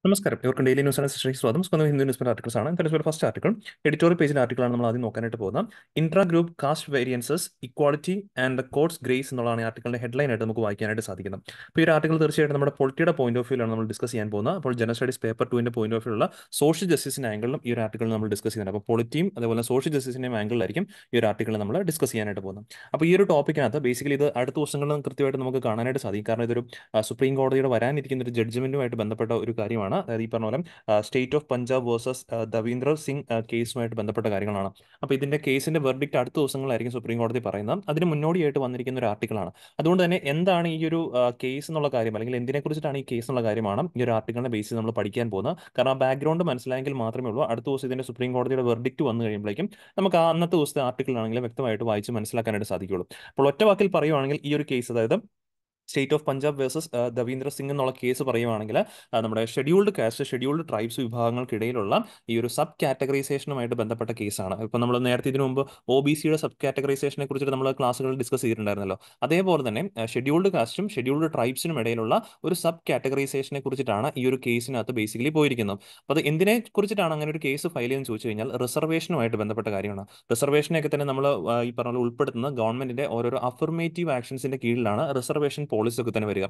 നമസ്കാരം. ഇവർക്ക് daily news അനാലിസിലേക്ക് സ്വാഗതം. സ്വന്തം ഹിന്ദു ന്യൂസ് പേപ്പർ ആർട്ടിക്കിൾസ് ആണ്. ഇന്നത്തെ ഫസ്റ്റ് ആർട്ടിക്കിൾ എഡിറ്റോറിയൽ പേജിലെ ആർട്ടിക്കിളാണ് നമ്മൾ ആദ്യം നോക്കാനായിട്ട് പോകുന്നത്. Intra group caste variances equality and the courts grace എന്നുള്ളതാണ് ഈ ആർട്ടിക്കിളിന്റെ ഹെഡ്ലൈൻ ആയിട്ട് നമുക്ക് വായിക്കാനായിട്ട് സാധിക്കുന്നത്. അപ്പോൾ ഈ ഒരു ആർട്ടിക്കിൾ തീർച്ചയായിട്ടും നമ്മുടെ പൊളിറ്റിയുടെ പോയിന്റ് ഓഫ് വ്യൂലാണ് നമ്മൾ ഡിസ്കസ് ചെയ്യാൻ പോകുന്നത്. അപ്പോൾ ജനറൽ സ്റ്റഡീസ് പേപ്പർ 2ന്റെ പോയിന്റ് ഓഫ് വ്യൂ ഉള്ള സോഷ്യൽ ജസ്റ്റിസിന്റെ ആംഗിളിലും ഈ ഒരു ആർട്ടിക്കിൾ നമ്മൾ ഡിസ്കസ് ചെയ്യുന്നുണ്ട്. അപ്പോൾ പൊളിറ്റിയും അതുപോലെ സോഷ്യൽ ജസ്റ്റിസിന്റെയും ആംഗിളിലായിരിക്കും ഈ ഒരു ആർട്ടിക്കിൾ നമ്മൾ ഡിസ്കസ് ചെയ്യാനായിട്ട് പോകുന്നത്. അപ്പോൾ ഈ ഒരു ടോപ്പിക്കിനകത്ത് ബേസിക്കലി ഇത് അടുത്ത ദിവസങ്ങളിൽ കൃത്യമായിട്ട് നമുക്ക് കാണാനായിട്ട് സാധിക്കും. കാരണം ഇതൊരു സുപ്രീം കോടതിയുടെ വരാനിരിക്കുന്ന ഒരു ജഡ്ജ്മെന്റുമായിട്ട് ബന്ധപ്പെട്ട ഒരു കാര്യമാണ്. അതായത് ഈ പറഞ്ഞ പോലെ state of Punjab versus Davinder Singh കേസുമായിട്ട് ബന്ധപ്പെട്ട കാര്യങ്ങളാണ്. അപ്പോൾ ഇതിന്റെ കേസിന്റെ വെർഡിക്റ്റ് അടുത്ത ദിവസങ്ങളായിരിക്കും സുപ്രീം കോടതി പറയുന്നത്. അതിന് മുന്നോടിയായിട്ട് വന്നിരിക്കുന്ന ഒരു ആർട്ടിക്കിളാണ്. അതുകൊണ്ട് തന്നെ എന്താണ് ഈ ഒരു കേസ് എന്നുള്ള കാര്യം, അല്ലെങ്കിൽ എന്തിനെ കുറിച്ചിട്ടാണ് ഈ കേസ് എന്നുള്ള കാര്യമാണ് ഈ ഒരു ആർട്ടിക്കിളിന്റെ ബേസിൽ നമ്മൾ പഠിക്കാൻ പോകുന്നത്. കാരണം ആ ബാക്ക്ഗ്രൗണ്ട് മനസ്സിലായെങ്കിൽ മാത്രമേ ഉള്ളൂ അടുത്ത ദിവസം ഇതിന്റെ സുപ്രീം കോടതിയുടെ വെർഡിക്റ്റ് വന്നു കഴിയുമ്പോഴേക്കും നമുക്ക് ആ അന്നത്തെ ദിവസത്തെ ആർട്ടിക്കിളാണെങ്കിലും വ്യക്തമായിട്ട് വായിച്ച് മനസ്സിലാക്കാനായിട്ട് സാധിക്കുള്ളൂ. അപ്പോൾ ഒറ്റ വാക്കിൽ പറയുവാണെങ്കിൽ ഈ ഒരു കേസ്, അതായത് state of Punjab versus Davinder Singh എന്നുള്ള കേസ് പറയുവാണെങ്കിൽ നമ്മുടെ ഷെഡ്യൂൾഡ് കാസ്റ്റ്, ഷെഡ്യൂൾഡ് ട്രൈബ്സ് വിഭാഗങ്ങൾക്കിടയിലുള്ള ഈ ഒരു സബ് കാറ്റഗറൈസേഷനുമായിട്ട് ബന്ധപ്പെട്ട കേസാണ്. ഇപ്പം നമ്മൾ നേരത്തെ ഇതിനു മുമ്പ് OBCയുടെ സബ് കാറ്റഗറൈസേഷനെ കുറിച്ചിട്ട് നമ്മൾ ക്ലാസ്സുകളിൽ ഡിസ്കസ് ചെയ്തിട്ടുണ്ടായിരുന്നല്ലോ. അതേപോലെ തന്നെ ഷെഡ്യൂൾഡ് കാസ്റ്റും ഷെഡ്യൂൾഡ് ട്രൈബ്സിനും ഇടയിലുള്ള ഒരു സബ് കാറ്റഗറൈസേഷനെ കുറിച്ചിട്ടാണ് ഈ ഒരു കേസിനകത്ത് ബേസിക്കലി പോയിരിക്കുന്നത്. അപ്പോൾ അത് എന്തിനെ കുറിച്ചിട്ടാണ് അങ്ങനെ ഒരു കേസ് ഫയൽ ചെയ്യുന്നത് ചോദിച്ചു കഴിഞ്ഞാൽ റിസർവേഷനുമായിട്ട് ബന്ധപ്പെട്ട കാര്യമാണ്. റിസർവേഷനെയൊക്കെ തന്നെ നമ്മൾ ഈ പറഞ്ഞ ഉൾപ്പെടുത്തുന്ന ഗവൺമെന്റിന്റെ ഓരോരോ അഫർമേറ്റീവ് ആക്ഷൻസിന്റെ കീഴിലാണ് റിസർവേഷൻ പോളിസി ഒക്കെ തന്നെ വരിക.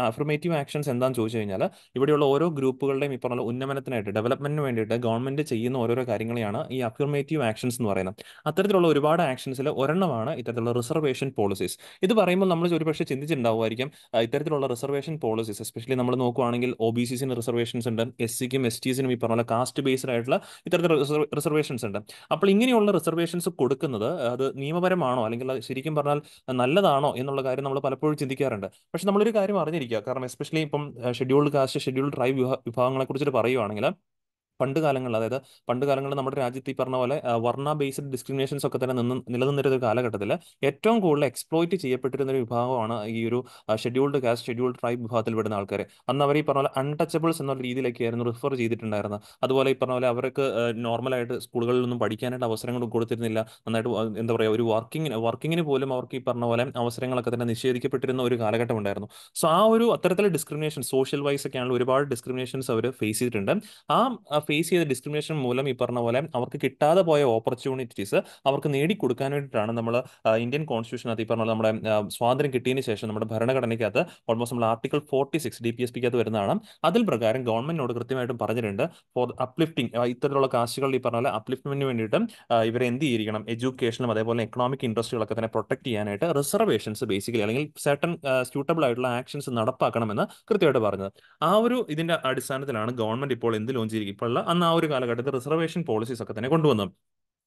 അഫർമേറ്റീവ് ആക്ഷൻസ് എന്താണെന്ന് ചോദിച്ചു കഴിഞ്ഞാൽ ഇവിടെയുള്ള ഓരോ ഗ്രൂപ്പുകളുടെയും ഈ പറഞ്ഞ ഉന്നമനത്തിനായിട്ട്, ഡെവലപ്മെന്റിന് വേണ്ടിയിട്ട് ഗവൺമെന്റ് ചെയ്യുന്ന ഓരോരോ കാര്യങ്ങളെയാണ് ഈ അഫർമേറ്റീവ് ആക്ഷൻസ് എന്ന് പറയുന്നത്. അത്തരത്തിലുള്ള ഒരുപാട് ആക്ഷൻസിൽ ഒരെണ്ണമാണ് ഇത്തരത്തിലുള്ള റിസർവേഷൻ പോളിസീസ്. ഇത് പറയുമ്പോൾ നമ്മൾ ഒരുപക്ഷെ ചിന്തിച്ചിട്ടുണ്ടാവുമായിരിക്കും ഇത്തരത്തിലുള്ള റിസർവേഷൻ പോളിസീസ്, എസ്പെഷ്യലി നമ്മൾ നോക്കുവാണെങ്കിൽ OBCസിന് റിസർവേഷൻസ് ഉണ്ട്, SCക്കും STസിനും ഈ പറഞ്ഞ കാസ്റ്റ് ബേസ്ഡ് ആയിട്ടുള്ള ഇത്തരത്തിലുള്ള റിസർവേഷൻസ് ഉണ്ട്. അപ്പോൾ ഇങ്ങനെയുള്ള റിസർവേഷൻസ് കൊടുക്കുന്നത് അത് നിയമപരമാണോ, അല്ലെങ്കിൽ അത് ശരിക്കും പറഞ്ഞാൽ നല്ലതാണോ എന്നുള്ള കാര്യം നമ്മൾ പലപ്പോഴും ചിന്തിക്കാറുണ്ട്. പക്ഷെ നമ്മളൊരു കാര്യം അറിഞ്ഞിരിക്കുക, കാരണം എസ്പെഷ്യലി ഇപ്പം ഷെഡ്യൂൾഡ് കാസ്റ്റ്, ഷെഡ്യൂൾഡ് ട്രൈബ് വിഭാഗങ്ങളെ കുറിച്ചിട്ട് പറയുവാണെങ്കിൽ പണ്ട് കാലങ്ങളിൽ, അതായത് പണ്ട് കാലങ്ങളിൽ നമ്മുടെ രാജ്യത്ത് ഈ പറഞ്ഞ പോലെ വർണ്ണ ബേസ്ഡ് ഡിസ്ക്രിമിനേഷൻസ് ഒക്കെ തന്നെ നിലനിന്നിരുന്ന ഒരു കാലഘട്ടത്തിൽ ഏറ്റവും കൂടുതൽ എക്സ്പ്ലോയിറ്റ് ചെയ്യപ്പെട്ടിരുന്ന ഒരു വിഭാഗമാണ് ഈ ഒരു ഷെഡ്യൂൾഡ് കാസ്റ്റ്, ഷെഡ്യൂൾഡ് ട്രൈബ് വിഭാഗത്തിൽ പെടുന്ന ആൾക്കാർ. അന്ന് അവർ ഈ പറഞ്ഞ പോലെ അൺടച്ചബിൾസ് എന്ന രീതിയിലേക്കായിരുന്നു റിഫർ ചെയ്തിട്ടുണ്ടായിരുന്നത്. അതുപോലെ ഈ പറഞ്ഞ പോലെ അവർക്ക് നോർമലായിട്ട് സ്കൂളുകളിലൊന്നും പഠിക്കാനായിട്ട് അവസരങ്ങൾ കൊടുത്തിരുന്നില്ല. നന്നായിട്ട് എന്താ പറയുക, ഒരു വർക്കിങ്ങിന് പോലും അവർക്ക് ഈ പറഞ്ഞ പോലെ അവസരങ്ങളൊക്കെ തന്നെ നിഷേധിക്കപ്പെട്ടിരുന്ന ഒരു കാലഘട്ടം ഉണ്ടായിരുന്നു. സോ ആ ഒരു അത്തരത്തിലുള്ള ഡിസ്ക്രിമിനേഷൻ, സോഷ്യൽ വൈസ് ഒക്കെ ആണെങ്കിൽ ഒരുപാട് ഡിസ്ക്രിമിനേഷൻസ് അവർ ഫേസ് ചെയ്തിട്ടുണ്ട്. ആ ഫേസ് ചെയ്ത ഡിസ്ക്രിമിനേഷൻ മൂലം ഈ പറഞ്ഞ പോലെ അവർക്ക് കിട്ടാതെ പോയ ഓപ്പർച്യൂണിറ്റീസ് അവർക്ക് നേടിക്കൊടുക്കാൻ വേണ്ടിയിട്ടാണ് നമ്മൾ ഇന്ത്യൻ കോൺസ്റ്റിറ്റ്യൂഷനകത്ത് ഈ പറഞ്ഞ പോലെ നമ്മുടെ സ്വാതന്ത്ര്യം കിട്ടിയതിന് ശേഷം നമ്മുടെ ഭരണഘടനയ്ക്കകത്ത് ഓൾമോസ്റ്റ് നമ്മൾ ആർട്ടിക്കിൾ 46 DPSPക്കകത്ത് വരുന്നതാണ്. അതിൽ പ്രകാരം ഗവൺമെന്റിനോട് കൃത്യമായിട്ടും പറഞ്ഞിട്ടുണ്ട് ഫോർ അപ്ലിഫ്റ്റിംഗ്, ഇത്തരത്തിലുള്ള കാസ്റ്റുകൾ ഈ പറഞ്ഞ പോലെ അപ്ലിഫ്റ്റ്മെന്റിന് വേണ്ടിയിട്ട് ഇവരെ എന്ത് ചെയ്തിരിക്കണം, എഡ്യൂക്കേഷനും അതേപോലെ എക്കണോമിക് ഇൻട്രസ്റ്റുകളൊക്കെ തന്നെ പ്രൊട്ടക്ട് ചെയ്യാനായിട്ട് റിസർവേഷൻസ് ബേസിക്കലി, അല്ലെങ്കിൽ സർട്ടൺ സ്യൂട്ടബിൾ ആയിട്ടുള്ള ആക്ഷൻസ് നടപ്പാക്കണമെന്ന് കൃത്യമായിട്ട് പറഞ്ഞത്. ആ ഒരു ഇതിന്റെ അടിസ്ഥാനത്തിലാണ് ഗവൺമെന്റ് ഇപ്പോൾ എന്ത് ലോഞ്ച് ചെയ്തിരിക്കും, ഇപ്പോൾ അന്ന് ആ ഒരു കാലഘട്ടത്തിൽ റിസർവേഷൻ പോളിസീസ് ഒക്കെ തന്നെ കൊണ്ടുവന്നത്.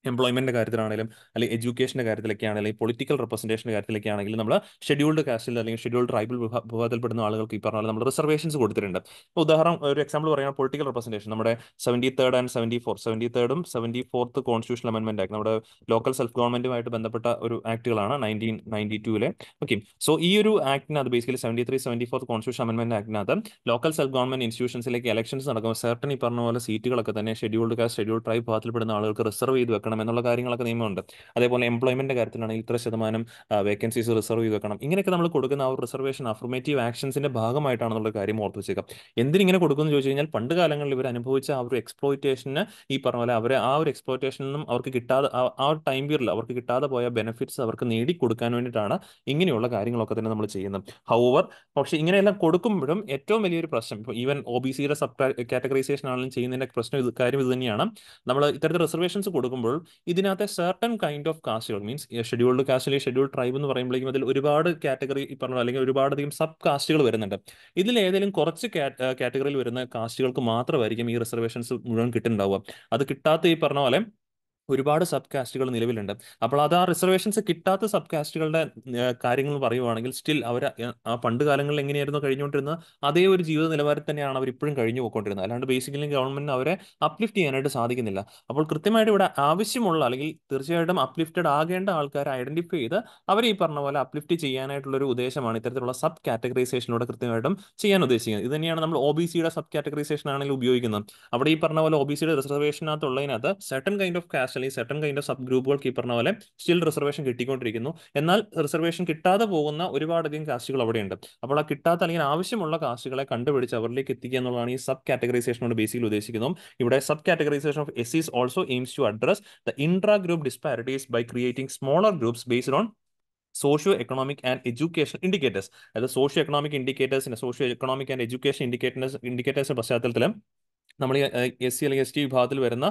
എംപ്ലോയ്മെന്റിന്റെ കാര്യത്തിലാണെങ്കിലും, അല്ലെങ്കിൽ എഡ്യൂക്കേഷന്റെ കാര്യത്തിലൊക്കെ ആണെങ്കിലും, പൊളിറ്റിക്കൽ റെപ്രസെന്റേഷന്റെ കാര്യത്തിലൊക്കെ ആണെങ്കിലും നമ്മൾ ഷെഡ്യൂൾഡ് കാസ്റ്റിൽ അല്ലെങ്കിൽ ഷെഡ്യൂൾഡ് ട്രൈബൽ വിഭാഗത്തിൽപ്പെടുന്ന ആളുകൾക്ക് ഈ പറഞ്ഞ പോലെ നമ്മൾ റിസർവേഷൻസ് കൊടുത്തിട്ടുണ്ട്. ഉദാഹരണം, ഒരു എക്സാമ്പിൾ പറയാൻ, പൊളിറ്റിക്കൽ റെപ്രസെന്റേഷൻ നമ്മുടെ 73rd and 74th 74th constitutional amendment act, നമ്മുടെ ലോക്കൽ സെൽഫ് ഗവൺമെന്റുമായിട്ട് ബന്ധപ്പെട്ട ഒരു ആക്ടുകളാണ് 1992 ഓക്കെ. സോ ഈ ഒരു ആക്ടിനകത്ത് ബേസിക്കലി 73, 74th കോൺസ്റ്റിറ്റ്യൂഷൻ അമെന്റ്മെന്റ് ആക്ടിനകത്ത് ലോക്കൽ സെൽഫ് ഗവൺമെന്റ് ഇൻസ്റ്റിറ്റ്യൂഷൻസിലേക്ക് ഇലക്ഷൻസ് നടക്കുമ്പോൾ സർട്ടൻ ഈ പറഞ്ഞ പോലെ സീറ്റുകളൊക്കെ തന്നെ ഷെഡ്യൂൾഡ് കാസ്റ്റ്, ഷെഡ്യൂൾഡ് ട്രൈബ് വിഭാഗത്തിൽപ്പെടുന്ന ആളുകൾക്ക് റിസർവ് ചെയ്ത് വെക്കണം എന്നുള്ള കാര്യങ്ങളൊക്കെ നിയമമുണ്ട്. അതേപോലെ എംപ്ലോയ്മെന്റ് കാര്യത്തിലാണെങ്കിൽ ഇത്ര ശതമാനം വേക്കൻസീസ് റിസർവ് ചെയ്ത് വെക്കണം. ഇങ്ങനെയൊക്കെ നമ്മൾ കൊടുക്കുന്ന ആ ഒരു റിസർവേഷൻ അഫർമേറ്റീവ് ആക്ഷൻസിന്റെ ഭാഗമായിട്ടാണെന്നുള്ള കാര്യം ഓർത്ത് വെച്ചേക്കാം. എന്തിനിങ്ങനെ കൊടുക്കുമെന്ന് ചോദിച്ചു കഴിഞ്ഞാൽ പണ്ട് കാലങ്ങളിൽ ഇവർ അനുഭവിച്ച ആ ഒരു എക്സ്പ്ലോയിറ്റേഷന്, ഈ പറഞ്ഞ പോലെ അവരെ ആ ഒരു എക്സ്പ്ലോയിറ്റേഷനും അവർക്ക് കിട്ടാതെ, ആ ഒരു ടൈം പീരിയഡിൽ അവർക്ക് കിട്ടാതെ പോയ ബെനിഫിറ്റ്സ് അവർക്ക് നേടിക്കൊടുക്കാൻ വേണ്ടിയിട്ടാണ് ഇങ്ങനെയുള്ള കാര്യങ്ങളൊക്കെ തന്നെ നമ്മൾ ചെയ്യുന്നത്. ഹൗവർ, പക്ഷേ ഇങ്ങനെയെല്ലാം കൊടുക്കുമ്പോഴും ഏറ്റവും വലിയൊരു പ്രശ്നം, ഇപ്പോൾ ഈവൻ OBCയുടെ സബ് കാറ്റഗറൈസേഷൻ ആണെങ്കിലും ചെയ്യുന്നതിന്റെ പ്രശ്നം കാര്യം ഇത് തന്നെയാണ്. നമ്മൾ ഇത്തരത്തിൽ റിസർവേഷൻസ് കൊടുക്കുമ്പോൾ ഇതിനകത്തെ സർട്ടൺ കൈൻഡ് ഓഫ് കാസ്റ്റുകൾ, മീൻസ് ഷെഡ്യൂൾഡ് കാസ്റ്റ് അല്ലെങ്കിൽ ഷെഡ്യൂൾഡ് ട്രൈബ് എന്ന് പറയുമ്പോഴേക്കും അതിൽ ഒരുപാട് കാറ്റഗറി ഈ പറഞ്ഞ, അല്ലെങ്കിൽ ഒരുപാടധികം സബ് കാസ്റ്റുകൾ വരുന്നുണ്ട്. ഇതിൽ ഏതെങ്കിലും കുറച്ച് കാറ്റഗറിയിൽ വരുന്ന കാസ്റ്റുകൾക്ക് മാത്രമായിരിക്കും ഈ റിസർവേഷൻസ് മുഴുവൻ കിട്ടുന്നുണ്ടാവുക. അത് കിട്ടാത്ത ഈ പറഞ്ഞ പോലെ ഒരുപാട് സബ് കാസ്റ്റുകൾ നിലവിലുണ്ട്. അപ്പോൾ അത് ആ റിസർവേഷൻസ് കിട്ടാത്ത സബ് കാസ്റ്റുകളുടെ കാര്യങ്ങൾ പറയുവാണെങ്കിൽ സ്റ്റിൽ അവർ ആ പണ്ട് കാലങ്ങളിൽ എങ്ങനെയായിരുന്നു കഴിഞ്ഞുകൊണ്ടിരുന്നത് അതേ ഒരു ജീവിത നിലവാരത്തിൽ തന്നെയാണ് അവർ ഇപ്പോഴും കഴിഞ്ഞു പോയിക്കൊണ്ടിരുന്നത്. അല്ലാണ്ട് ബേസിക്കലി ഗവൺമെന്റിന് അവരെ അപ്ലിഫ്റ്റ് ചെയ്യാനായിട്ട് സാധിക്കുന്നില്ല. അപ്പോൾ കൃത്യമായിട്ട് ഇവിടെ ആവശ്യമുള്ള, അല്ലെങ്കിൽ തീർച്ചയായിട്ടും അപ്ലിഫ്റ്റഡ് ആകേണ്ട ആൾക്കാരെ ഐഡന്റിഫൈ ചെയ്ത് അവരെ ഈ പറഞ്ഞ പോലെ അപ്ലിഫ്റ്റ് ചെയ്യാനായിട്ടുള്ള ഒരു ഉദ്ദേശമാണ് ഇത്തരത്തിലുള്ള സബ് കാറ്റഗറൈസേഷനോട് കൃത്യമായിട്ടും ചെയ്യാൻ ഉദ്ദേശിക്കുന്നത്. ഇത് തന്നെയാണ് നമ്മൾ OBCയുടെ സബ് കാറ്റഗറൈസേഷൻ ആണെങ്കിൽ ഉപയോഗിക്കുന്നത്. അവിടെ ഈ പറഞ്ഞ പോലെ OBCയുടെ റിസർവേഷനകത്തുള്ളതിനകത്ത് സർട്ടൺ കൈൻഡ് ഓഫ് കാസ്റ്റ്, അല്ലെങ്കിൽ സെർട്ടൺ കൈൻഡ് ഓഫ് സബ് ഗ്രൂപ്പുകൾക്ക് ഈ പറഞ്ഞ പോലെ സ്റ്റിൽ റിസർവേഷൻ കിട്ടിക്കൊണ്ടിരിക്കുന്നു. എന്നാൽ റിസർവേഷൻ കിട്ടാതെ പോകുന്ന ഒരുപാടധികം കാസ്റ്റുകൾ അവിടെയുണ്ട്. അപ്പോൾ ആ കിട്ടാത്ത അല്ലെങ്കിൽ ആവശ്യമുള്ള കാസ്റ്റുകളെ കണ്ടുപിടിച്ച് അവരിലേക്ക് എത്തിക്കുക എന്നുള്ളതാണ് ഈ സബ് കാറ്റഗറൈസേഷനോട് ബേസിക്കലി ഉദ്ദേശിക്കുന്നത്. ഇവിടെ sub categorization of SCs also aims to address the intra group disparities by creating smaller groups based on socio economic and education indicators. അതായത് സോഷ്യോ എക്കണോമിക് ഇൻഡിക്കേറ്റേഴ്സിന് സോഷ്യോ എക്കണോമിക് ആൻഡ് എഡ്യൂക്കേഷൻ ഇൻഡിക്കേറ്റേഴ്സിന്റെ പശ്ചാത്തലത്തിൽ നമ്മൾ ഈ SC അല്ലെങ്കിൽ ST വിഭാഗത്തിൽ വരുന്ന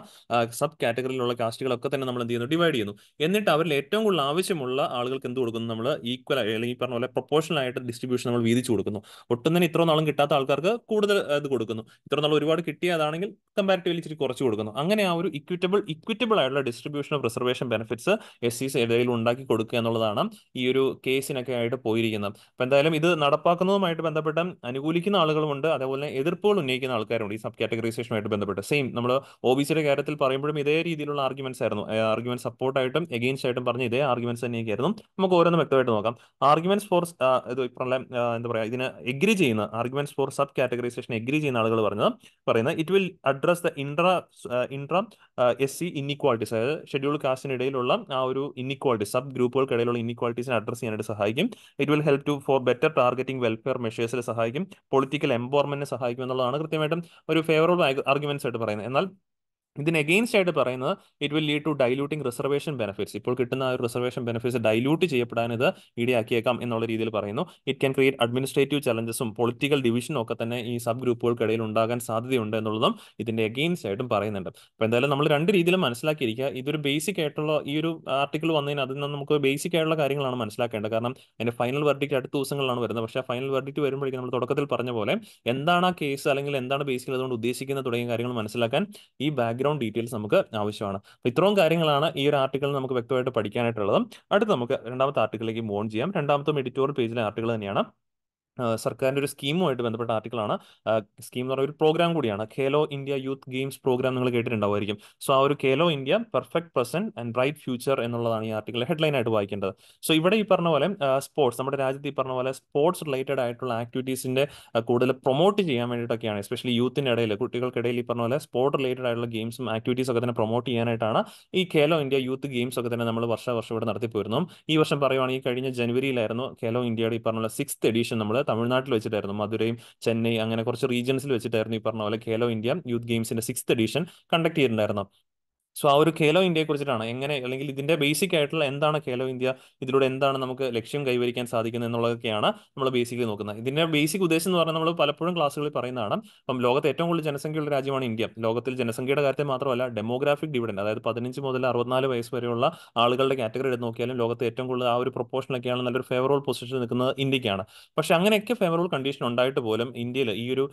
sub കാറ്റഗറിയിലുള്ള കാസ്റ്റുകളൊക്കെ തന്നെ നമ്മൾ എന്ത് ചെയ്യുന്നു, ഡിവൈഡ് ചെയ്യുന്നു. എന്നിട്ട് അവരിൽ ഏറ്റവും കൂടുതൽ ആവശ്യമുള്ള ആളുകൾക്ക് എന്ത് കൊടുക്കുന്നു, നമ്മൾ ഈക്വൽ അല്ലെങ്കിൽ ഈ പറഞ്ഞ പോലെ പ്രൊപ്പോർഷണൽ ആയിട്ട് ഡിസ്ട്രിബ്യൂഷൻ നമ്മൾ വീതിച്ചു കൊടുക്കുന്നു. ഒട്ടും തന്നെ ഇത്ര നാളും കിട്ടാത്ത ആൾക്കാർക്ക് കൂടുതൽ ഇത് കൊടുക്കുന്നു, ഇത്ര നാൾ ഒരുപാട് കിട്ടിയതാണെങ്കിൽ കമ്പാരിറ്റീവ്ലി ഇച്ചിരി കുറച്ച് കൊടുക്കുന്നു. അങ്ങനെ ആ ഒരു ഇക്വിറ്റബിൾ ആയിട്ടുള്ള distribution of reservation benefits SCs ഇടയിൽ ഉണ്ടാക്കി കൊടുക്കുക എന്നുള്ളതാണ് ഈ ഒരു കേസിനൊക്കെ ആയിട്ട് പോയിരിക്കുന്നത്. അപ്പം എന്തായാലും ഇത് നടപ്പാക്കുന്നതുമായിട്ട് ബന്ധപ്പെട്ട് അനുകൂലിക്കുന്ന ആളുകളുമുണ്ട്, അതേപോലെ എതിർപ്പുകൾ ഉന്നയിക്കുന്ന ആൾക്കാരുണ്ട് ഈ സബ് കാറ്റഗറൈസേഷനുമായിട്ട് ബന്ധപ്പെട്ട്. സെയിം നമ്മൾ OBCയുടെ കാര്യത്തിൽ പറയുമ്പോഴും ഇതേ രീതിയിലുള്ള ആർഗ്യുമെന്റ്സ് ആയിരുന്നു. ആർഗ്യുമെന്റ് സപ്പോർട്ടായിട്ടും എഗെയിൻസ്റ്റ് ആയിട്ടും പറഞ്ഞ ഇതേ ആർഗ്യുമെന്റ്സ് തന്നെയൊക്കെയായിരുന്നു. നമുക്ക് ഓരോന്നും വ്യക്തമായിട്ട് നോക്കാം. ആർഗ്യുമെന്റ്സ് ഫോർ ഇത് പറഞ്ഞ എന്താ പറയുക, ഇതിന് എഗ്രി ചെയ്യുന്ന arguments for sub categorization agree ചെയ്യുന്ന ആളുകൾ പറയുന്നത് it will address the intra SC inequalities, അതായത് ഷെഡ്യൂൾ കാസ്റ്റിനിടയിലുള്ള ആ ഒരു ഇൻഇക്വാളിറ്റി, സബ് ഗ്രൂപ്പുകൾക്കിടയിലുള്ള ഇൻഇക്വാളിറ്റീസിനെ അഡ്രസ് ചെയ്യാനായിട്ട് സഹായിക്കും. It will help to for better targeting welfare മെഷേഴ്സിൽ സഹായിക്കും, പൊളിറ്റിക്കൽ എംപവർമെന്റിനെ സഹായിക്കും എന്നുള്ളതാണ് കൃത്യമായിട്ടും ഒരു ഫേവറബിൾ ആർഗ്യുമെന്റ്സ് ആയിട്ട് പറയുന്നത്. എന്നാൽ ഇതിന് എഗെയിൻസ്റ്റ് ആയിട്ട് പറയുന്നത് it will lead to diluting reservation benefits, ഇപ്പോൾ കിട്ടുന്ന ആ ഒരു റിസർവേഷൻ ബെനിഫിറ്റ്സ് ഡൈലൂട്ട് ചെയ്യപ്പെടാൻ ഇത് ഇടയാക്കിയേക്കാം എന്നുള്ള രീതിയിൽ പറയുന്നു. ഇറ്റ് ക്യാൻ ക്രിയേറ്റ് അഡ്മിനിസ്ട്രേറ്റീവ് ചലഞ്ചസും പൊളിറ്റിക്കൽ ഡിവിഷനും ഒക്കെ തന്നെ ഈ സബ് ഗ്രൂപ്പുകൾക്കിടയിൽ ഉണ്ടാകാൻ സാധ്യതയുണ്ട് എന്നുള്ളതും ഇതിന്റെ എഗെയിൻസ്റ്റ് ആയിട്ടും പറയുന്നുണ്ട്. അപ്പോൾ എന്തായാലും നമ്മൾ രണ്ട് രീതിയിലും മനസ്സിലാക്കിയിരിക്കുക. ഇതൊരു ബേസിക് ആയിട്ടുള്ള ഈ ഒരു ആർട്ടിക്കിൾ വന്നതിന് അതിൽ നിന്ന് നമുക്ക് ബേസിക് ആയിട്ടുള്ള കാര്യങ്ങളാണ് മനസ്സിലാക്കേണ്ടത്. കാരണം അതിന്റെ ഫൈനൽ വെർഡിക്റ്റ് അടുത്ത ദിവസങ്ങളിലാണ് വരുന്നത്. പക്ഷേ ഫൈനൽ വെർഡിക്റ്റ് വരുമ്പോഴേക്കും നമ്മൾ തുടക്കത്തിൽ പറഞ്ഞ പോലെ എന്താണ് ആ കേസ് അല്ലെങ്കിൽ എന്താണ് ബേസിക്കലി അതുകൊണ്ട് ഉദ്ദേശിക്കുന്നത് തുടങ്ങിയ കാര്യങ്ങൾ മനസ്സിലാക്കാൻ ഈ ബാക്ക്ഗ്രൗണ്ട് ഡീറ്റെയിൽസ് നമുക്ക് ആവശ്യമാണ്. അപ്പോൾ ഇത്രയും കാര്യങ്ങളാണ് ഈ ഒരു ആർട്ടിക്കിൾ നമുക്ക് വ്യക്തമായിട്ട് പഠിക്കാനായിട്ടുള്ളത്. അടുത്ത് നമുക്ക് രണ്ടാമത്തെ ആർട്ടിക്കിളിലേക്ക് മൂവ് ഓൺ ചെയ്യാം. രണ്ടാമത്തെ എഡിറ്റോറിയൽ പേജിലെ ആർട്ടിക്കിൾ തന്നെയാണ്. സർക്കാരിൻ്റെ ഒരു സ്കീമുമായിട്ട് ബന്ധപ്പെട്ട ആർട്ടിക്കിളാണ്. സ്കീം എന്ന് പറയുന്ന ഒരു പ്രോഗ്രാം കൂടിയാണ്. Khelo India youth games programme നിങ്ങൾ കേട്ടിട്ടുണ്ടാവുമായിരിക്കും. സോ ആ ഒരു Khelo India perfect present and bright future എന്നുള്ളതാണ് ഈ ആർട്ടിക്കിൾ ഹെഡ്ലൈൻ ആയിട്ട് വായിക്കേണ്ടത്. സോ ഇവിടെ ഈ പറഞ്ഞ പോലെ സ്പോർട്സ്, നമ്മുടെ രാജ്യത്ത് ഈ പറഞ്ഞ പോലെ സ്പോർട്സ് റിലേറ്റഡ് ആയിട്ടുള്ള ആക്ടിവിറ്റീസിന്റെ കൂടുതൽ പ്രൊമോട്ട് ചെയ്യാൻ വേണ്ടിയിട്ടൊക്കെയാണ്, എസ്പെഷ്യലി യൂത്തിൻ്റെ ഇടയിൽ, കുട്ടികൾക്കിടയിൽ ഈ പറഞ്ഞ പോലെ സ്പോർട്ട് റിലേറ്റഡ് ആയിട്ടുള്ള ഗെയിംസും ആക്ടിവിറ്റീസ് ഒക്കെ തന്നെ പ്രൊമോട്ട് ചെയ്യാനായിട്ടാണ് ഈ ഖേലോ ഇന്ത്യ യൂത്ത് ഗെയിംസ് ഒക്കെ തന്നെ നമ്മൾ വർഷം ഇവിടെ നടത്തിപ്പോയിരുന്നു. ഈ വർഷം പറയുവാണെങ്കിൽ കഴിഞ്ഞ ജനുവരിയിലായിരുന്നു ഖേലോ ഇന്ത്യയുടെ ഈ പറഞ്ഞ 6th എഡിഷൻ നമ്മൾ തമിഴ്നാട്ടിൽ വെച്ചിട്ടായിരുന്നു. മധുരയും ചെന്നൈ അങ്ങനെ കുറച്ച് റീജിയൻസിൽ വെച്ചിട്ടായിരുന്നു ഈ പറഞ്ഞ പോലെ ഖേലോ ഇന്ത്യ യൂത്ത് ഗെയിംസിന്റെ 6th എഡിഷൻ കണ്ടക്ട് ചെയ്തിട്ടുണ്ടായിരുന്നു. സോ ആ ഒരു ഖേലോ ഇന്ത്യയെ കുറിച്ചിട്ടാണ്, എങ്ങനെ അല്ലെങ്കിൽ ഇതിന്റെ ബേസിക് ആയിട്ടുള്ള എന്താണ് ഖേലോ ഇന്ത്യ, ഇതിലൂടെ എന്താണ് നമുക്ക് ലക്ഷ്യം കൈവരിക്കാൻ സാധിക്കുന്നത് എന്നുള്ളതൊക്കെയാണ് നമ്മൾ ബേസിക്കലി നോക്കുന്നത്. ഇതിന്റെ ബേസിക് ഉദ്ദേശം എന്ന് പറഞ്ഞാൽ നമ്മൾ പലപ്പോഴും ക്ലാസ്സുകളിൽ പറയുന്നതാണ്. അപ്പം ലോകത്ത് ഏറ്റവും കൂടുതൽ ജനസംഖ്യയുള്ള രാജ്യമാണ് ഇന്ത്യ. ലോകത്തിൽ ജനസംഖ്യയുടെ കാര്യത്തിൽ മാത്രമല്ല, ഡെമോഗ്രാഫിക് ഡിവിഡൻഡ്, അതായത് 15 മുതൽ 64 വയസ്സ് വരെയുള്ള ആളുകളുടെ കാറ്റഗറി എടുത്ത് നോക്കിയാലും ലോകത്ത് ഏറ്റവും കൂടുതൽ ആ ഒരു പ്രൊപ്പോർഷനൊക്കെയാണ് നല്ലൊരു ഫേവറബിൾ പൊസിഷനിൽ നിൽക്കുന്നത് ഇന്ത്യക്കാണ്. പക്ഷെ അങ്ങനെയൊക്കെ ഫേവറബിൾ കണ്ടീഷൻ ഉണ്ടായിട്ട് പോലും ഇന്ത്യയിൽ ഈ ഒരു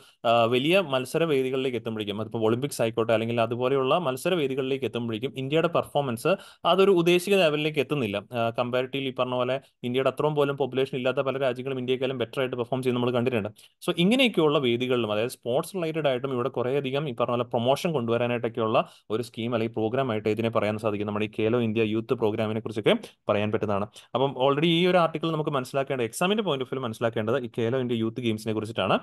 വലിയ മത്സര വേദികളിലേക്ക് എത്തുമ്പോഴേക്കും, അതിപ്പോൾ ഒളിമ്പിക്സ് ആയിക്കോട്ടെ അല്ലെങ്കിൽ അതുപോലെയുള്ള മത്സര വേദികളിലേക്ക് എത്തുമ്പോഴേക്കും ഇന്ത്യയുടെ പെർഫോമൻസ് അതൊരു ഉദ്ദേശിക്കുന്ന ലെവലിലേക്ക് എത്തുന്നില്ല. കമ്പാരിറ്റീവ്ലി ഈ പറഞ്ഞ പോലെ ഇന്ത്യയുടെ അത്രയും പോലും പോപ്പുലേഷൻ ഇല്ലാത്ത പല രാജ്യങ്ങളും ഇന്ത്യക്കാളും ബെറ്റർ ആയിട്ട് പെർഫോം ചെയ്യുന്നത് നമ്മൾ കണ്ടിട്ടുണ്ട്. സോ ഇങ്ങനെയൊക്കെയുള്ള വേദികളിലും, അതായത് സ്പോർട്സ് റിലേറ്റഡ് ആയിട്ടും ഇവിടെ കുറേയധികം ഈ പറഞ്ഞ പോലെ പ്രൊമോഷൻ കൊണ്ടുവരാനായിട്ടൊക്കെയുള്ള ഒരു സ്കീം അല്ലെങ്കിൽ പ്രോഗ്രാം ആയിട്ട് ഇതിനെ പറയാൻ സാധിക്കും. നമ്മുടെ ഈ ഖേലോ ഇന്ത്യ യൂത്ത് പ്രോഗ്രാമിനെ കുറിച്ചൊക്കെ പറയാൻ പറ്റുന്നതാണ്. അപ്പം ഓൾറെഡി ഈ ഒരു ആർട്ടിക്കിൾ നമുക്ക് മനസ്സിലാക്കേണ്ട, എക്സാമിന്റെ പോയിന്റ് ഓഫ് വ്യൂ മനസ്സിലാക്കേണ്ടത് ഈ ഖേലോ ഇന്ത്യ യൂത്ത് ഗെയിംസിനെ കുറിച്ചിട്ടാണ്.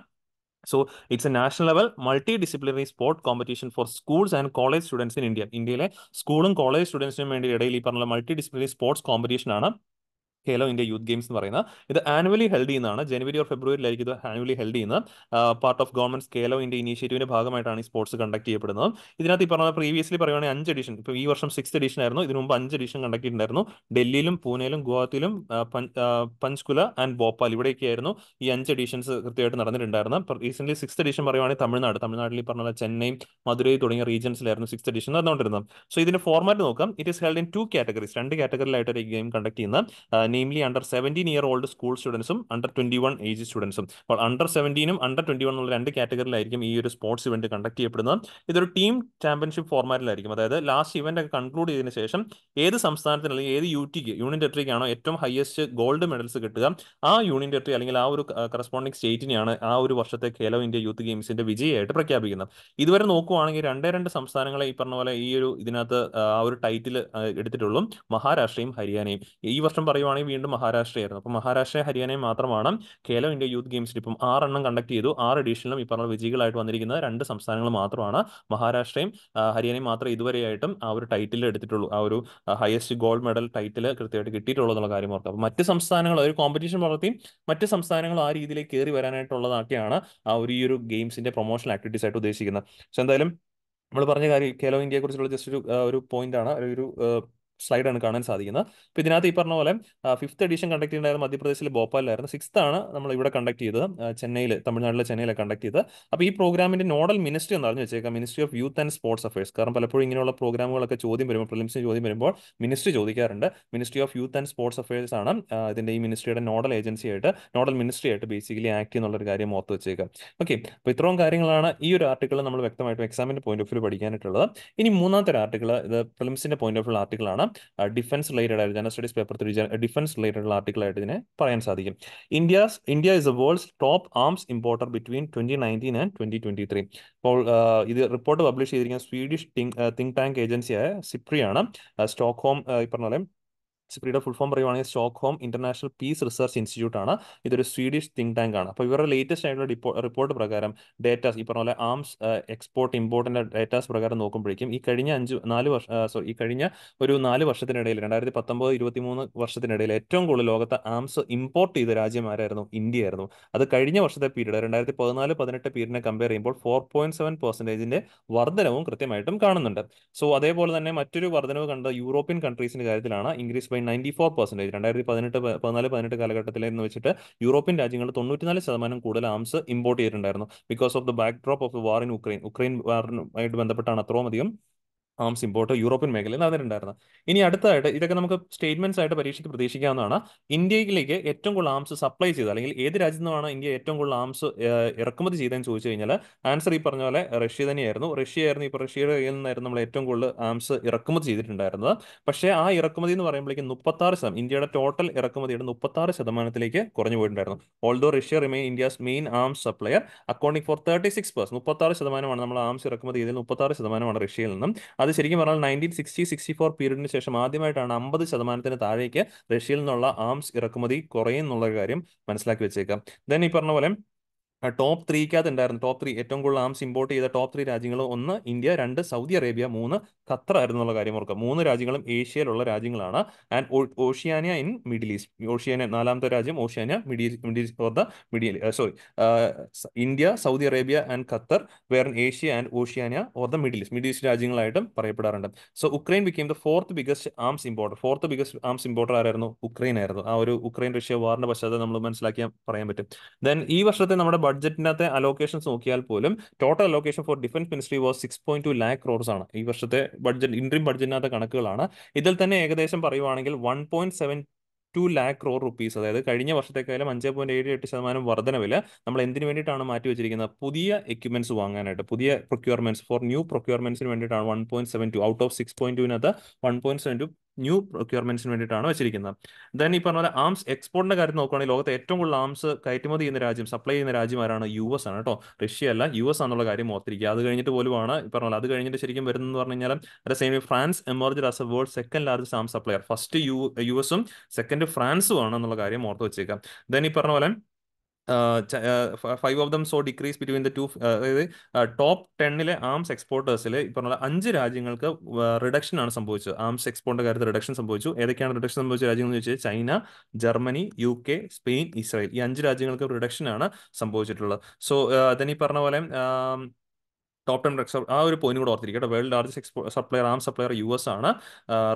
So it's a national level multidisciplinary sport competition for schools and college students in India. ഇന്ത്യയിലെ സ്കൂളും കോളേജ് സ്റ്റുഡൻസിനും വേണ്ടി ഇടയിൽ ഈ പറഞ്ഞ മൾട്ടി ഡിസിപ്ലിനറി സ്പോർട്സ് കോമ്പറ്റീഷൻ ആണ് ഖേലോ ഇന്ത്യ യൂത്ത് ഗെയിംസ് എന്ന് പറയുന്നത്. ഇത് ആനുവലി ഹെൽഡ് ചെയ്യുന്നതാണ്. ജനുവരി ഓർ ഫെബ്രുവരിയിലായിരിക്കും ഇത് ആനുവലി ഹെൽഡ് ചെയ്യുന്നത്. Part of government Khelo India ഇനീഷ്യേറ്റീവിന്റെ ഭാഗമായിട്ടാണ് ഈ സ്പോർട്സ് കണ്ടക്ട് ചെയ്യപ്പെടുന്നത്. ഇതിനകത്ത് ഈ പറഞ്ഞ പ്രീവിയസ്ലി പറയുവാണെങ്കിൽ 5 എഡിഷൻ, ഇപ്പോൾ ഈ വർഷം 6th എഡിഷൻ ആയിരുന്നു. ഇതിനു മുമ്പ് 5 എഡിഷൻ കണ്ടക്ട് ചെയ്തിട്ടുണ്ടായിരുന്നു. ഡൽഹിയിലും പൂനെയിലും ഗുവാഹത്തിയിലും പഞ്ച്കുല ആൻഡ് ഭോപ്പാൽ ഇവിടെയൊക്കെയായിരുന്നു ഈ 5 എഡിഷൻസ് കൃത്യമായിട്ട് നടന്നിട്ടുണ്ടായിരുന്നത്. റീസെന്റ് 6th എഡിഷൻ പറയുവാണെങ്കിൽ തമിഴ്നാട്ടിൽ ഈ പറഞ്ഞ ചെന്നൈ, മധുരൈ തുടങ്ങിയ റീജിയൻസിലായിരുന്നു 6th എഡിഷൻ നടന്നുകൊണ്ടിരുന്നത്. സോ ഇതിന്റെ ഫോർമാറ്റ് നോക്കാം. It is held in 2 categories, 2 കാറ്റഗറിയിലായിട്ട് ഈ ഗെയിം കണ്ടക്ട് ചെയ്യുന്നത്. നെയിംലി അണ്ടർ 17-year-old സ്കൂൾ സ്റ്റുഡൻസും അണ്ടർ 21 ഏജ് സ്റ്റുഡൻസും. അപ്പോൾ അണ്ടർ 17ഉം അണ്ടർ 21 എന്നുള്ള 2 കാറ്റഗറിയിലായിരിക്കും ഈ ഒരു സ്പോർട്സ് ഇവന്റ് കണ്ടക്ട് ചെയ്യപ്പെടുന്നത്. ഇതൊരു ടീം ചാമ്പ്യൻഷിപ്പ് ഫോർമാറ്റിലായിരിക്കും. അതായത് ലാസ്റ്റ് ഇവന്റ് ഒക്കെ കൺക്ലൂഡ് ചെയ്തതിനു ശേഷം ഏത് സംസ്ഥാനത്തിന് അല്ലെങ്കിൽ ഏത് യൂണിയൻ ടെറിട്ടറിക്കാണോ ഏറ്റവും ഹയസ്റ്റ് ഗോൾഡ് മെഡൽസ് കിട്ടുക, ആ യൂണിയൻ ടെറിട്ടറി അല്ലെങ്കിൽ ആ ഒരു കറസ്പോണ്ടിങ് സ്റ്റേറ്റിനെയാണ് ആ ഒരു വർഷത്തെ ഖേലോ ഇന്ത്യ യൂത്ത് ഗെയിംസിന്റെ വിജയിയായിട്ട് പ്രഖ്യാപിക്കുന്നത്. ഇതുവരെ നോക്കുവാണെങ്കിൽ 2 സംസ്ഥാനങ്ങളെ ഈ പറഞ്ഞ പോലെ ഈ ഒരു ഇതിനകത്ത് ആ ഒരു ടൈറ്റിൽ എടുത്തിട്ടുള്ളൂ, മഹാരാഷ്ട്രയും ഹരിയാനയും. ഈ വർഷം പറയുവാണെങ്കിൽ നോക്കുകയാണെങ്കിൽ വീണ്ടും മഹാരാഷ്ട്രയായിരുന്നു. അപ്പോൾ മഹാരാഷ്ട്ര ഹരിയാനയും മാത്രമാണ് ഖേലോ ഇന്ത്യ യൂത്ത് ഗെയിംസിൽ ഇപ്പം 6 കണ്ടക്ട് ചെയ്തു. 6 എഡീഷനിലും ഈ പറഞ്ഞ വിജയികളായിട്ട് വന്നിരിക്കുന്നത് 2 സംസ്ഥാനങ്ങൾ മാത്രമാണ്. മഹാരാഷ്ട്രയും ഹരിയാനയും മാത്രമേ ഇതുവരെയായിട്ടും ആ ഒരു ടൈറ്റിൽ എടുത്തിട്ടുള്ളൂ, ആ ഒരു ഹയസ്റ്റ് ഗോൾഡ് മെഡൽ ടൈറ്റിൽ കൃത്യമായിട്ട് കിട്ടിയിട്ടുള്ളൂ എന്നുള്ള കാര്യം ഓർക്കുക. അപ്പോൾ മറ്റ് സംസ്ഥാനങ്ങൾ ഒരു കോമ്പറ്റീഷൻ വളർത്തി മറ്റ് സംസ്ഥാനങ്ങൾ ആ രീതിയിലേക്ക് കയറി വരാനായിട്ടുള്ളതൊക്കെയാണ് ആ ഈ ഒരു ഗെയിംസിന്റെ പ്രൊമോഷണൽ ആക്ടിവിറ്റീസ് ആയിട്ട് ഉദ്ദേശിക്കുന്നത്. പക്ഷെ എന്തായാലും നമ്മൾ പറഞ്ഞ കാര്യം ഖേലോ ഇന്ത്യയെ കുറിച്ചുള്ള ജസ്റ്റ് ഒരു പോയിന്റ് ആണ്, ഒരു സ്ലൈഡാണ് കാണാൻ സാധിക്കുന്നത്. അപ്പോൾ ഇതിനകത്ത് ഈ പറഞ്ഞ പോലെ 5th എഡിഷൻ കണ്ടക്ട് ചെയ്യുന്നതായിരുന്നു മധ്യപ്രദേശിലെ ഭോപ്പാലിലായിരുന്നു. 6th ആണ് നമ്മൾ ഇവിടെ കണ്ടക്ട് ചെയ്തത്, ചെന്നൈയിൽ, തമിഴ്നാട്ടിലെ ചെന്നൈയിലെ കണ്ടക്ട് ചെയ്തത്. അപ്പോൾ ഈ പ്രോഗ്രാമിന്റെ നോഡൽ മിനിസ്ട്രി എന്ന് പറഞ്ഞു വെച്ചേക്കാം ministry of youth and sports affairs. കാരണം പലപ്പോഴും ഇങ്ങനെയുള്ള പ്രോഗ്രാമുകളൊക്കെ ചോദ്യം വരുമ്പോൾ, പ്രിലിംസിന് ചോദ്യം വരുമ്പോൾ മിനിസ്ട്രി ചോദിക്കാറുണ്ട്. Ministry of youth and sports affairs ആണ് ഇതിന്റെ ഈ മിനിസ്ട്രിയുടെ നോഡൽ ഏജൻസി ആയിട്ട്, നോഡൽ മിനിസ്ട്രി ആയിട്ട് ബേസിക്കലി ആക്ട് ചെയ്യുന്നുള്ളൊരു കാര്യം ഓർത്ത് വെച്ചേക്കാം. ഓക്കെ, അപ്പോൾ ഇത്രയും കാര്യങ്ങളാണ് ഈ ഒരു ആർട്ടിക്കിൾ നമ്മൾ വ്യക്തമായിട്ടും എക്സാമിന്റെ പോയിന്റ് ഓഫ് വ്യൂ പഠിക്കാനായിട്ടുള്ളത്. ഇനി മൂന്നാമത്തെ ആർട്ടിക്കിൾ, ഇത് പ്രിലിംസിന്റെ പോയിന്റ് ഓഫ് വ്യൂ ആർട്ടിക്കിളാണ്. ഡിഫൻസ് റിലേറ്റഡ് ആയിട്ട് general studies paper 3 defence related article ആയിട്ട് ഇതിനെ പറയാൻ സാധിക്കും. India is the world's top arms importer between 2019 and 2023. അപ്പോൾ ഇത് റിപ്പോർട്ട് പബ്ലിഷ് ചെയ്തിരിക്കുന്ന സ്വീഡിഷ് തിങ്ക് ടാങ്ക് ഏജൻസിയായ സിപ്രിയാണ്. സ്റ്റോക്ക്ഹോം, ഈ പറഞ്ഞ പോലെ സിപ്രിയുടെ ഫുൾ ഫോം പറയുവാണെങ്കിൽ Stockholm international peace research institute ആണ്. ഇതൊരു സ്വീഡിഷ് തിങ്ക് ടാങ്ക് ആണ്. അപ്പോൾ ഇവരുടെ ലേറ്റസ്റ്റ് ആയിട്ടുള്ള റിപ്പോർട്ട് പ്രകാരം ഡേറ്റാസ്, ഈ പറഞ്ഞ പോലെ ആംസ് എക്സ്പോർട്ട് ഇമ്പോർട്ടിന്റെ ഡേറ്റാസ് പ്രകാരം നോക്കുമ്പോഴേക്കും ഈ കഴിഞ്ഞ 4 വർഷത്തിനിടയിൽ 2019-23 വർഷത്തിനിടയിൽ ഏറ്റവും കൂടുതൽ ലോകത്ത് ആംസ് ഇമ്പോർട്ട് ചെയ്ത രാജ്യം ആരായിരുന്നു? ഇന്ത്യ ആയിരുന്നു. അത് കഴിഞ്ഞ വർഷത്തെ പീരീഡ് 2014-18 പീരീഡിനെ കമ്പയർ ചെയ്യുമ്പോൾ 4.7% വർധനവും കൃത്യമായിട്ടും കാണുന്നുണ്ട്. സോ അതേപോലെ തന്നെ മറ്റൊരു വർധനവ് കണ്ട യൂറോപ്യൻ കൺട്രീസിന്റെ കാര്യത്തിലാണ്. Increase by 94%. 2014-18 കാലഘട്ടത്തിൽ എന്ന് വെച്ചിട്ട് യൂറോപ്യൻ രാജ്യങ്ങൾ 94% കൂടുതൽ ആംസ് ഇമ്പോർട്ട് ചെയ്തിട്ടുണ്ടായിരുന്നു. Because of the backdrop of war in Ukraine വാറുമായിട്ട് ബന്ധപ്പെട്ടാണ് അത്രയും അധികം ആംസ് ഇമ്പോർട്ട് യൂറോപ്യൻ മേഖലയിൽ നടന്നിട്ടുണ്ടായിരുന്നു. ഇനി അടുത്തതായിട്ട് ഇതൊക്കെ നമുക്ക് സ്റ്റേറ്റ്മെന്റ്സ് ആയിട്ട് പരീക്ഷയ്ക്ക് പ്രതീക്ഷിക്കാവുന്നതാണ്. ഇന്ത്യയിലേക്ക് ഏറ്റവും കൂടുതൽ ആംസ് സപ്ലൈ ചെയ്ത്, അല്ലെങ്കിൽ ഏത് രാജ്യത്തു നിന്നാണ് ഇന്ത്യ ഏറ്റവും കൂടുതൽ ആംസ് ഇറക്കുമതി ചെയ്തതെന്ന് ചോദിച്ചു കഴിഞ്ഞാൽ ആൻസർ ഈ പറഞ്ഞ പോലെ റഷ്യ തന്നെയായിരുന്നു. ഇപ്പോൾ റഷ്യയുടെ കയ്യിൽ നിന്നായിരുന്നു നമ്മൾ ഏറ്റവും കൂടുതൽ ആംസ് ഇറക്കുമതി ചെയ്തിട്ടുണ്ടായിരുന്നത്. പക്ഷേ ആ ഇറക്കുമതി എന്ന് പറയുമ്പോഴേക്കും 36%, ഇന്ത്യയുടെ ടോട്ടൽ ഇറക്കുമതിയുടെ 36%ത്തിലേക്ക് കുറഞ്ഞു പോയിട്ടുണ്ടായിരുന്നു. Although Russia remain India's main arms supplier accounting for 36%. 36%മാണ് നമ്മൾ ആംസ് ഇറക്കുമതി ചെയ്തതിൽ 36%മാണ് റഷ്യയിൽ നിന്നും. അത് ശരിക്കും പറഞ്ഞാൽ 1960-64 പീരീഡിന് ശേഷം ആദ്യമായിട്ടാണ് 50%-ത്തിന് താഴേക്ക് റഷ്യയിൽ നിന്നുള്ള ആംസ് ഇറക്കുമതി കുറയുന്നുള്ള കാര്യം മനസ്സിലാക്കി വെച്ചേക്കാം. ദെൻ ഈ പറഞ്ഞ പോലെ ടോപ്പ് 3 ഉണ്ടായിരുന്നു. ടോപ്പ് 3 ഏറ്റവും കൂടുതൽ ആംസ് ഇമ്പോർട്ട് ചെയ്ത ടോപ്പ് 3 രാജ്യങ്ങൾ: 1 ഇന്ത്യ, 2 സൗദി അറേബ്യ, 3 ഖത്തർ ആയിരുന്നു എന്നുള്ള കാര്യം ഓർക്കുക. 3 രാജ്യങ്ങളും ഏഷ്യയിലുള്ള രാജ്യങ്ങളാണ്. And Oceania in middle east. Oceania 4ാമത്തെ രാജ്യം, Oceania India, Saudi Arabia and Qatar where Asia and Oceania or the middle east രാജ്യങ്ങളായിട്ടും പറയപ്പെടാറുണ്ട്. So Ukraine became the fourth biggest arms importer ആരായിരുന്നു? ഉക്രൈൻ ആയിരുന്നു. ആ ഒരു ഉക്രൈൻ റഷ്യ വാറിന്റെ പശ്ചാത്തലം നമ്മൾ മനസ്സിലാക്കിയാൽ പറയാൻ പറ്റും. ദെൻ ഈ വർഷത്തെ നമ്മുടെ ബഡ്ജറ്റിനകത്തെ അലോക്കേഷൻസ് നോക്കിയാൽ പോലും total allocation for defence ministry was 6.2 lakh crores ആണ്. ഈ വർഷത്തെ ബഡ്ജറ്റ്, ഇൻട്രീം ബഡ്ജറ്റിനകത്തെ കണക്കുകളാണ്. ഇതിൽ തന്നെ ഏകദേശം പറയുവാണെങ്കിൽ 1.72 lakh crore rupees, അതായത് കഴിഞ്ഞ വർഷത്തേക്കാളും 5.78% വർധനവില് നമ്മൾ എന്തിനു വേണ്ടിയിട്ടാണ് മാറ്റി വെച്ചിരിക്കുന്നത്? പുതിയ എക്യുപ്മെന്റ്സ് വാങ്ങാനായിട്ട്, പുതിയ പ്രൊക്യൂർമെന്റ്സ്, ഫോർ ന്യൂ പ്രൊക്യൂർമെന്റ്സിന് വേണ്ടിയിട്ടാണ് 1.72 ഔട്ട് ഓഫ് 6.2 1.72 ന്യൂ പ്രൊക്യൂർമെന്റ്സിന് വേണ്ടിയിട്ടാണ് വെച്ചിരിക്കുന്നത്. ദെൻ ഈ പറഞ്ഞ പോലെ ആംസ് എക്സ്പോർട്ടിന്റെ കാര്യം നോക്കുകയാണെങ്കിൽ ലോകത്തെ ഏറ്റവും കൂടുതൽ ആംസ് കയറ്റുമതി ചെയ്യുന്ന രാജ്യം, സപ്ലൈ ചെയ്യുന്ന രാജ്യം ആരാണ്? US ആണ് കേട്ടോ, റഷ്യ അല്ല, US ആണെന്നുള്ള കാര്യം ഓർത്തിരിക്കുക. അത് കഴിഞ്ഞിട്ട് പോലുമാണ് ഈ പറഞ്ഞ പോലെ, അത് കഴിഞ്ഞിട്ട് ശരിക്കും വരുന്നതെന്ന് പറഞ്ഞു കഴിഞ്ഞാൽ at same France emerged as a world second largest arm supplier. First US-ഉം സെക്കൻഡ് ഫ്രാൻസും ആണ് എന്നുള്ള കാര്യം ഓർത്ത് വെച്ചേക്കാം. ദെൻ ഈ പറഞ്ഞ പോലെ 5 of them so decrease between the two, അതായത് ടോപ്പ് 10 ആംസ് എക്സ്പോർട്ടേഴ്സിൽ ഈ പറഞ്ഞ 5 രാജ്യങ്ങൾക്ക് റിഡക്ഷൻ ആണ് സംഭവിച്ചത്. ആംസ് എക്സ്പോർട്ടിന്റെ കാര്യത്തിൽ റിഡക്ഷൻ സംഭവിച്ചു. ഏതൊക്കെയാണ് റിഡക്ഷൻ സംഭവിച്ച രാജ്യങ്ങൾ എന്ന് ചോദിച്ചാൽ China, Germany, UK, Spain, Israel. ഈ 5 രാജ്യങ്ങൾക്ക് റിഡക്ഷൻ ആണ് സംഭവിച്ചിട്ടുള്ളത്. സോ then ഈ പറഞ്ഞ പോലെ ടോപ്പ് 10 ആ ഒരു പോയിന്റ് കൂടെ ഓർത്തിരിക്കട്ടെ. World largest arm supplier US ആണ്.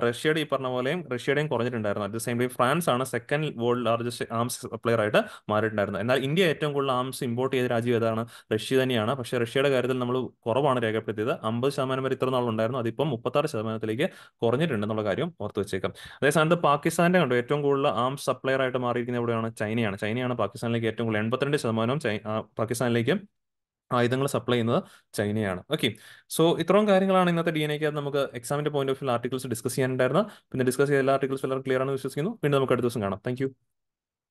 റഷ്യയുടെ ഈ പറഞ്ഞ പോലെയും റഷ്യയുടെയും കുറഞ്ഞിട്ടുണ്ടായിരുന്നു. At the same time France ആണ് second world largest arms supplier ആയിട്ട് മാറിയിട്ടുണ്ടായിരുന്നത്. എന്നാൽ ഇന്ത്യ ഏറ്റവും കൂടുതൽ ആംസ് ഇമ്പോർട്ട് ചെയ്ത രാജ്യം ഏതാണ്? റഷ്യ തന്നെയാണ്. പക്ഷേ റഷ്യയുടെ കാര്യത്തിൽ നമ്മൾ കുറവാണ് രേഖപ്പെടുത്തിയത്. 50% വരെ ഇത്ര നാളുണ്ടായിരുന്നു, അതിപ്പം 36%ത്തിലേക്ക് കുറഞ്ഞിട്ടുണ്ടെന്നുള്ള കാര്യം ഓർത്ത് വെച്ചേക്കാം. അതേസമയത്ത് പാകിസ്ഥാന്റെ കണ്ടു ഏറ്റവും കൂടുതൽ ആംസ് സപ്ലയർ ആയിട്ട് മാറിയിരിക്കുന്നത് എവിടെയാണ്? ചൈനയാണ് പാകിസ്ഥാനിലേക്ക് ഏറ്റവും കൂടുതൽ 82% പാകിസ്ഥാനിലേക്ക് ആയുധങ്ങൾ സപ്ലൈ ചെയ്യുന്നത് ചൈനയാണ്. ഓക്കെ, സോ ഇത്രയും കാര്യങ്ങളാണ് ഇന്നത്തെ DNA നമുക്ക് എക്സാമിന്റെ point of view articles discuss ചെയ്യാനുണ്ടായിരുന്നത്. പിന്നെ ഡിസ്കസ് ചെയ്ത എല്ലാ ആർട്ടിക്കിൾസ് എല്ലാവരും ക്ലിയർ ആണെന്ന് വിശ്വസിക്കുന്നു. വീണ്ടും നമുക്ക് അടുത്ത ദിവസം കാണാം. Thank you.